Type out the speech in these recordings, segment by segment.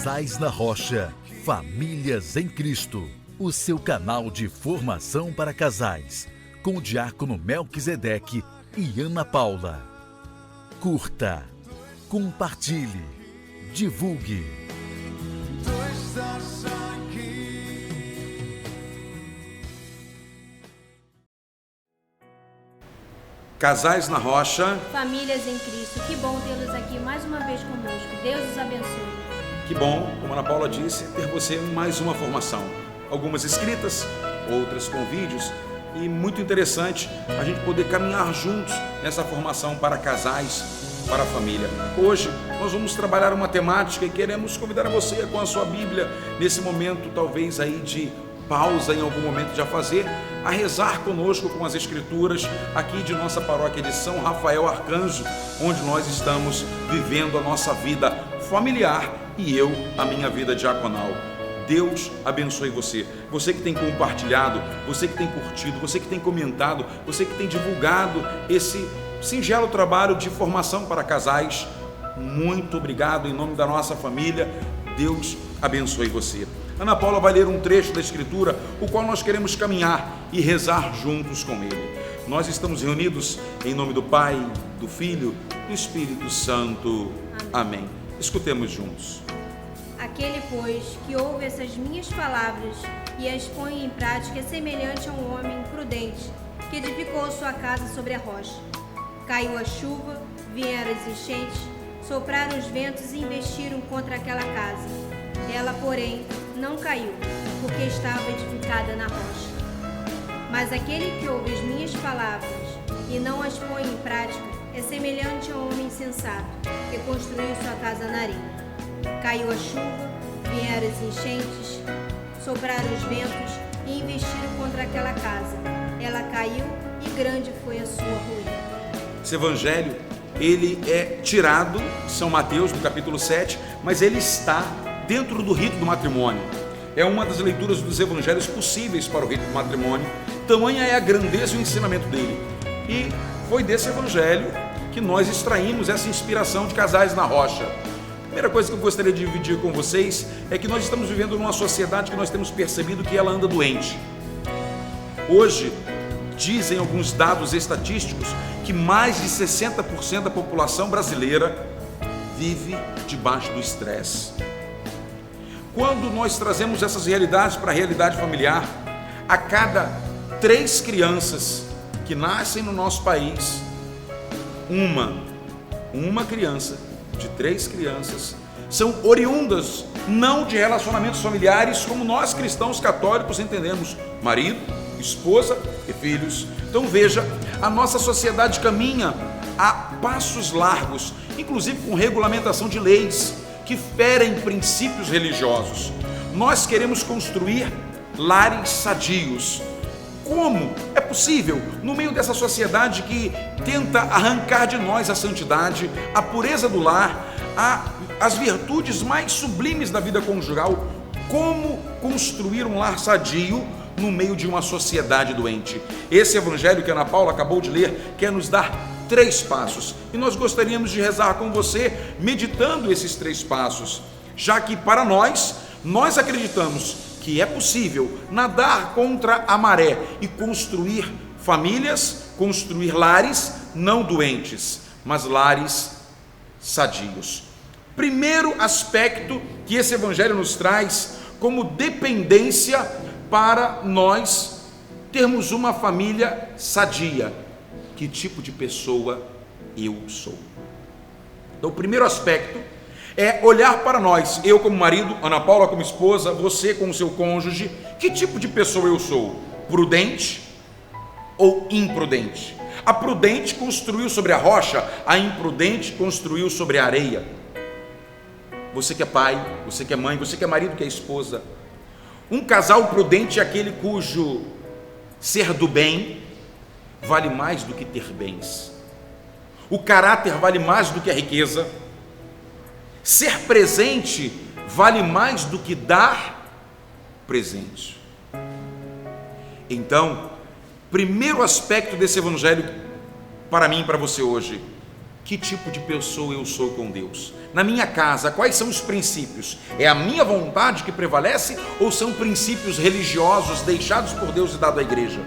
Casais na Rocha, Famílias em Cristo, o seu canal de formação para casais, com o diácono Melquisedeque e Ana Paula. Curta, compartilhe, divulgue. Casais na Rocha, Famílias em Cristo, que bom tê-los aqui mais uma vez conosco. Deus os abençoe. que bom, como a Ana Paula disse, ter você em mais uma formação. Algumas escritas, outras com vídeos, e muito interessante a gente poder caminhar juntos nessa formação para casais, para a família. Hoje nós vamos trabalhar uma temática e queremos convidar você com a sua Bíblia, nesse momento talvez aí de pausa em algum momento de a fazer, a rezar conosco com as escrituras aqui de nossa paróquia de São Rafael Arcanjo, onde nós estamos vivendo a nossa vida familiar e eu a minha vida diaconal. Deus abençoe você, você que tem compartilhado, você que tem curtido, você que tem comentado, você que tem divulgado esse singelo trabalho de formação para casais. Muito obrigado em nome da nossa família. Deus abençoe você. Ana Paula vai ler um trecho da Escritura, o qual nós queremos caminhar e rezar juntos com ele. Nós estamos reunidos em nome do Pai, do Filho e do Espírito Santo. Amém. Escutemos juntos. Aquele, pois, que ouve essas minhas palavras e as põe em prática é semelhante a um homem prudente que edificou sua casa sobre a rocha. Caiu a chuva, vieram as enchentes, sopraram os ventos e investiram contra aquela casa. Ela, porém, não caiu, porque estava edificada na rocha. Mas aquele que ouve as minhas palavras e não as põe em prática é semelhante a um homem sensato que construiu sua casa na areia. Caiu a chuva, vieram as enchentes, sopraram os ventos e investiram contra aquela casa. Ela caiu e grande foi a sua ruína. Esse evangelho, ele é tirado de São Mateus, no capítulo 7, mas ele está dentro do rito do matrimônio. É uma das leituras dos evangelhos possíveis para o rito do matrimônio. Tamanha é a grandeza e o ensinamento dele. E foi desse evangelho que nós extraímos essa inspiração de Casais na Rocha. A primeira coisa que eu gostaria de dividir com vocês é que nós estamos vivendo numa sociedade que nós temos percebido que ela anda doente. Hoje, dizem alguns dados estatísticos que mais de 60% da população brasileira vive debaixo do estresse. Quando nós trazemos essas realidades para a realidade familiar, a cada 3 crianças que nascem no nosso país, uma criança de 3 crianças são oriundas não de relacionamentos familiares como nós cristãos católicos entendemos: marido, esposa e filhos. Então veja, a nossa sociedade caminha a passos largos, inclusive com regulamentação de leis que ferem princípios religiosos. Nós queremos construir lares sadios. Como é possível, no meio dessa sociedade que tenta arrancar de nós a santidade, a pureza do lar, as virtudes mais sublimes da vida conjugal, como construir um lar sadio no meio de uma sociedade doente? Esse evangelho que a Ana Paula acabou de ler quer nos dar 3 passos, e nós gostaríamos de rezar com você, meditando esses 3 passos, já que para nós acreditamos que é possível nadar contra a maré e construir famílias, construir lares não doentes, mas lares sadios. Primeiro aspecto que esse evangelho nos traz como dependência para nós termos uma família sadia. Que tipo de pessoa eu sou? Então, o primeiro aspecto é olhar para nós, eu como marido, Ana Paula como esposa, você como seu cônjuge. Que tipo de pessoa eu sou? Prudente ou imprudente? A prudente construiu sobre a rocha, a imprudente construiu sobre a areia. Você que é pai, você que é mãe, você que é marido, que é esposa. Um casal prudente é aquele cujo ser do bem vale mais do que ter bens. O caráter vale mais do que a riqueza. Ser presente vale mais do que dar presente. Então, primeiro aspecto desse evangelho para mim e para você hoje: que tipo de pessoa eu sou com Deus? na minha casa, quais são os princípios? É a minha vontade que prevalece ou são princípios religiosos deixados por Deus e dado à igreja?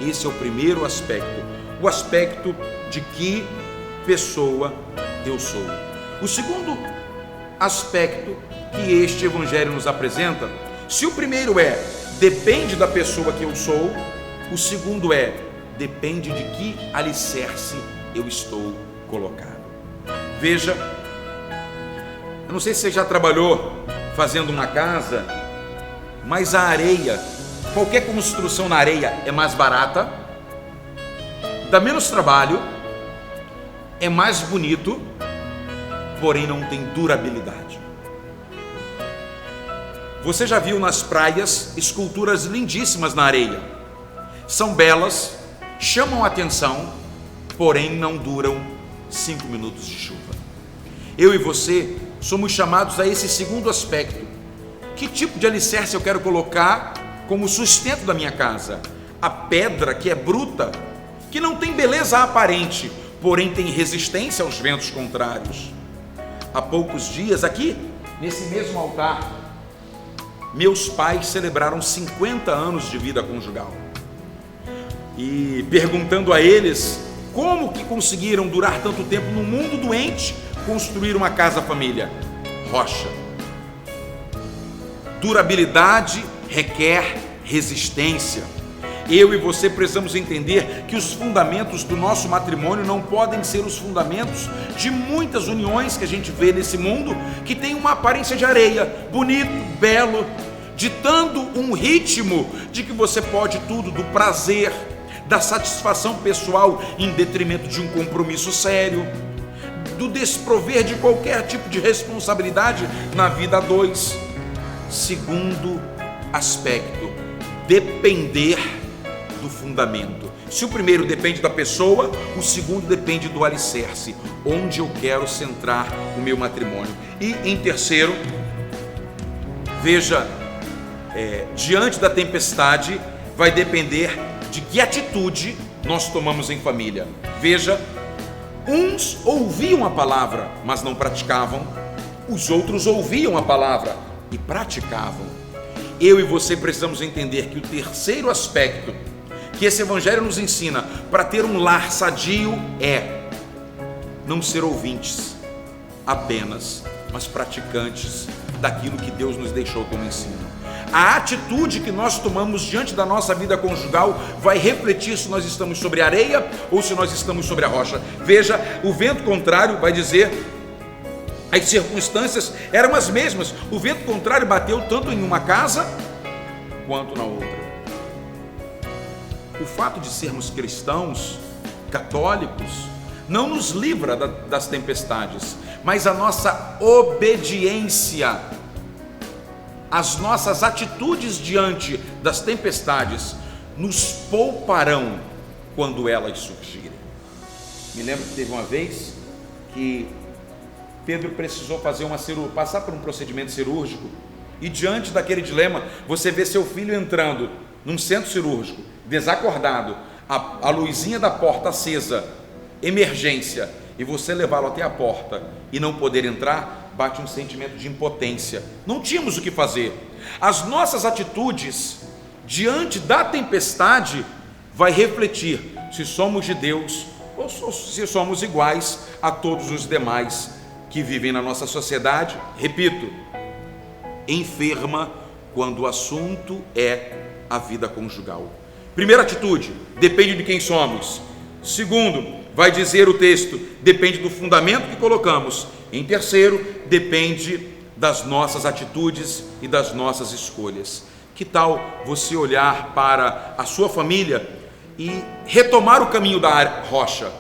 Esse é o primeiro aspecto, o aspecto de que pessoa eu sou. O segundo aspecto que este evangelho nos apresenta, se o primeiro depende da pessoa que eu sou, o segundo depende de que alicerce eu estou colocado. Veja, eu não sei se você já trabalhou fazendo uma casa, mas a areia, qualquer construção na areia é mais barata, dá menos trabalho, é mais bonito, porém não tem durabilidade. Você já viu nas praias esculturas lindíssimas na areia? São belas, chamam a atenção, porém não duram 5 minutos de chuva. Eu e você somos chamados a esse segundo aspecto. Que tipo de alicerce eu quero colocar como sustento da minha casa? A pedra que é bruta, que não tem beleza aparente, porém tem resistência aos ventos contrários. Há poucos dias, aqui, nesse mesmo altar, meus pais celebraram 50 anos de vida conjugal. E perguntando a eles como que conseguiram durar tanto tempo no mundo doente, construir uma casa família. Rocha. Durabilidade requer resistência. Eu e você precisamos entender que os fundamentos do nosso matrimônio não podem ser os fundamentos de muitas uniões que a gente vê nesse mundo, que tem uma aparência de areia, bonito, belo, ditando um ritmo de que você pode tudo, do prazer, da satisfação pessoal em detrimento de um compromisso sério, do desprover de qualquer tipo de responsabilidade na vida a dois. Segundo aspecto, depender do fundamento. Se o primeiro depende da pessoa, o segundo depende do alicerce, onde eu quero centrar o meu matrimônio. E em terceiro, veja, diante da tempestade, vai depender de que atitude nós tomamos em família. Veja, uns ouviam a palavra, mas não praticavam. Os outros ouviam a palavra e praticavam. Eu e você precisamos entender que o terceiro aspecto que esse evangelho nos ensina para ter um lar sadio é não ser ouvintes apenas, mas praticantes daquilo que Deus nos deixou como ensino. A atitude que nós tomamos diante da nossa vida conjugal vai refletir se nós estamos sobre a areia ou se nós estamos sobre a rocha. Veja, o vento contrário vai dizer, as circunstâncias eram as mesmas. O vento contrário bateu tanto em uma casa quanto na outra. O fato de sermos cristãos, católicos, não nos livra das tempestades, mas a nossa obediência, as nossas atitudes diante das tempestades nos pouparão quando elas surgirem. Me lembro que teve uma vez que Pedro precisou passar por um procedimento cirúrgico, e diante daquele dilema, você vê seu filho entrando num centro cirúrgico, desacordado, a luzinha da porta acesa, emergência, e você levá-lo até a porta e não poder entrar, bate um sentimento de impotência. Não tínhamos o que fazer. As nossas atitudes diante da tempestade vai refletir se somos de Deus ou se somos iguais a todos os demais que vivem na nossa sociedade. Repito, enferma quando o assunto é a vida conjugal. Primeira atitude, depende de quem somos. Segundo, vai dizer o texto, depende do fundamento que colocamos. Em terceiro, depende das nossas atitudes e das nossas escolhas. Que tal você olhar para a sua família e retomar o caminho da rocha?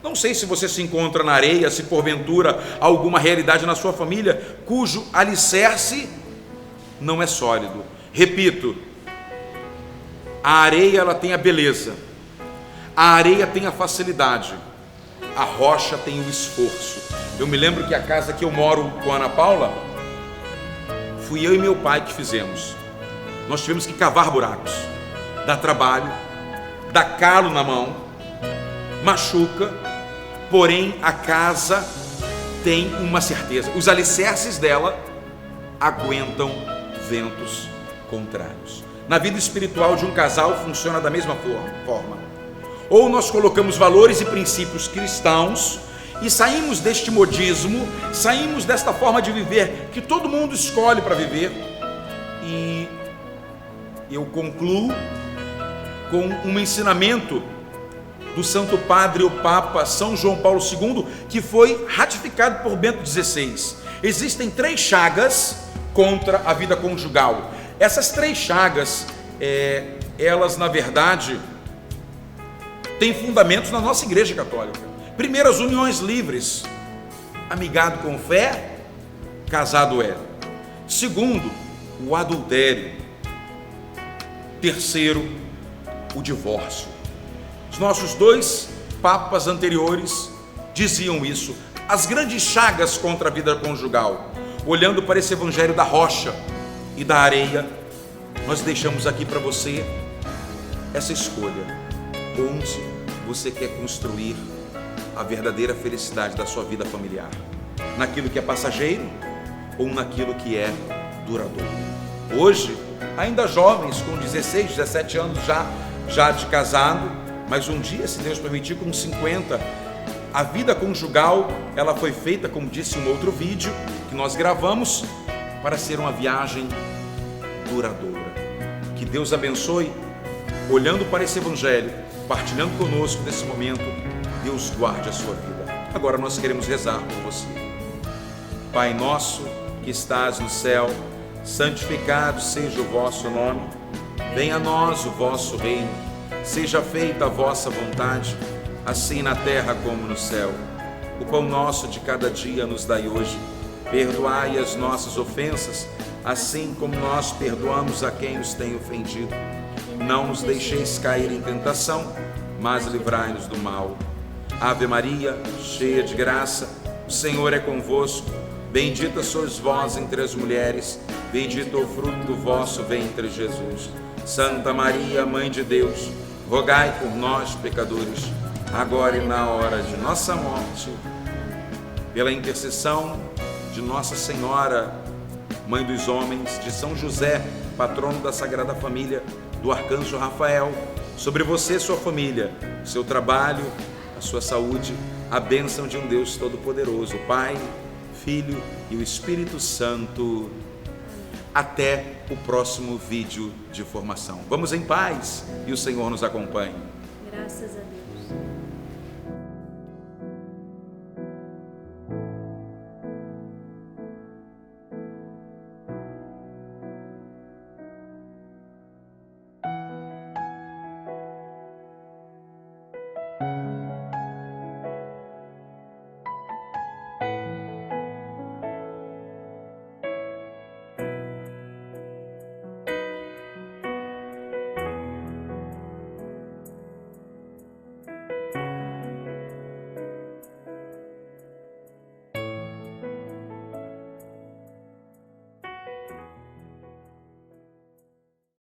Não sei se você se encontra na areia, se porventura há alguma realidade na sua família cujo alicerce não é sólido. Repito, a areia ela tem a beleza, a areia tem a facilidade, a rocha tem o esforço. Eu me lembro que a casa que eu moro com a Ana Paula, fui eu e meu pai que fizemos. Nós tivemos que cavar buracos, dá trabalho, dá calo na mão, machuca, porém a casa tem uma certeza: os alicerces dela aguentam ventos contrários. Na vida espiritual de um casal funciona da mesma forma. Ou nós colocamos valores e princípios cristãos e saímos deste modismo, saímos desta forma de viver que todo mundo escolhe para viver, e eu concluo com um ensinamento do Santo Padre, o Papa São João Paulo II, que foi ratificado por Bento XVI. Existem 3 chagas contra a vida conjugal. Essas 3 chagas, elas na verdade têm fundamentos na nossa Igreja Católica. Primeiro, as uniões livres: amigado com fé, casado é. Segundo, o adultério. Terceiro, o divórcio. Os nossos 2 papas anteriores diziam isso. As grandes chagas contra a vida conjugal. Olhando para esse evangelho da rocha e da areia, nós deixamos aqui para você essa escolha: onde você quer construir a verdadeira felicidade da sua vida familiar? Naquilo que é passageiro ou naquilo que é duradouro? Hoje, ainda jovens, com 16, 17 anos já de casado, mas um dia, se Deus permitir, com 50, a vida conjugal, ela foi feita, como disse em um outro vídeo que nós gravamos, para ser uma viagem duradoura. Que Deus abençoe, olhando para esse evangelho, partilhando conosco nesse momento. Deus guarde a sua vida. Agora nós queremos rezar por você. Pai nosso que estás no céu, santificado seja o vosso nome. Venha a nós o vosso reino. Seja feita a vossa vontade, assim na terra como no céu. O pão nosso de cada dia nos dai hoje. Perdoai as nossas ofensas, assim como nós perdoamos a quem nos tem ofendido. Não nos deixeis cair em tentação, mas livrai-nos do mal. Ave Maria, cheia de graça, o Senhor é convosco. Bendita sois vós entre as mulheres, bendito é o fruto do vosso ventre, Jesus. Santa Maria, Mãe de Deus, rogai por nós, pecadores, agora e na hora de nossa morte. Pela intercessão de Nossa Senhora, Mãe dos homens, de São José, patrono da Sagrada Família, do Arcanjo Rafael, sobre você e sua família, seu trabalho, a sua saúde, a bênção de um Deus Todo-Poderoso, Pai, Filho e o Espírito Santo. Até o próximo vídeo de formação. Vamos em paz e o Senhor nos acompanhe. Graças a Deus.